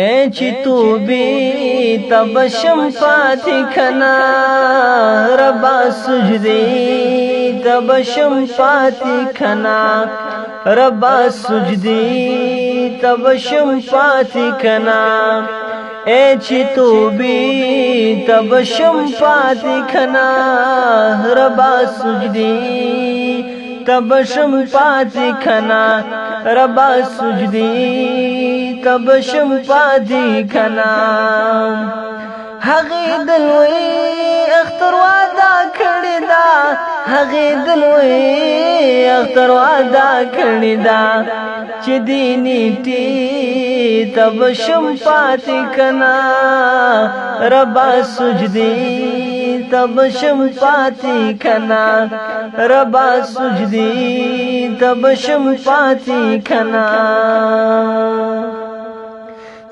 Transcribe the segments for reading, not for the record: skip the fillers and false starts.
اے چی تو بی تب شم پاتی کنا ربا سجدی تب شم پاتی کنا ربا سجدی تب شم پاتی کنا اے چی تو بی تب شم پاتی کنا ربا سجدی تب شم پاتی کنا ربا سجدی تب شم پاتی کنا هغه دلوي اختر وادا کړی دا هغه دلوي اختر وادا کړی دا چې دیني ټی تب شم پاتی کنا ربا سجدی تب شم پاتی کنا ربا سجدی تب شم پاتی کنا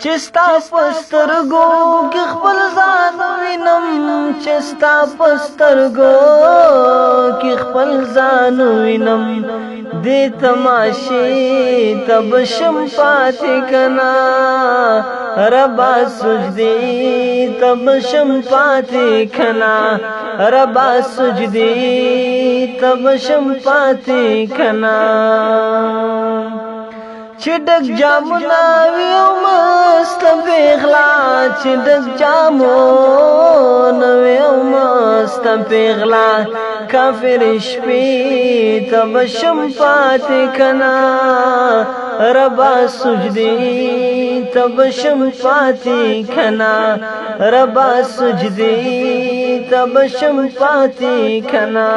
چستا پسترگو کی خپل ځان وینم چستا پسترگو کی خپل ځان وینم دې تماشې تب شم پاتی کنا ربا سجدی تب شم پاتی کنا ربا سجدی تب شم پاتی کنا چډک جامنا ویو مست پیغلا چډک جامو ویو مست پیغلا کافر شپې تب شم پاتی کنا ربا سجدی تب شم پاتی کنا ربا سجدی تب شم پاتی کنا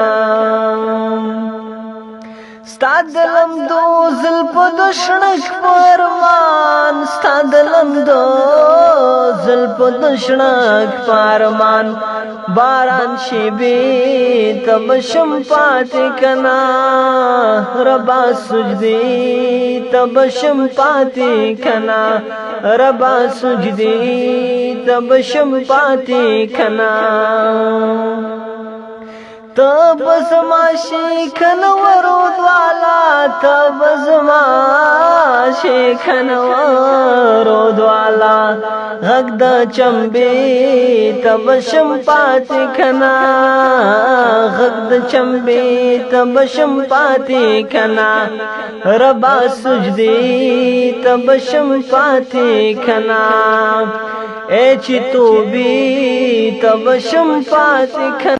ستاد لمدو زلپ دشنک پارمان ستاد لمدو زلپ دشنک پارمان باران شیبی تب شم پاتی کنا ربا سجدی تب شم پاتی کنا ربا سجدی تب شم پاتی کنا تب زما شیخن ورود والا تب زما شیخن ورود والا غږ د چمبې تب شم پاتی کنا غږ د چمبې تب شم پاتی کنا ربا سجدی تب شم پاتی کنا اے چی تو بی تب شم پاتی کنا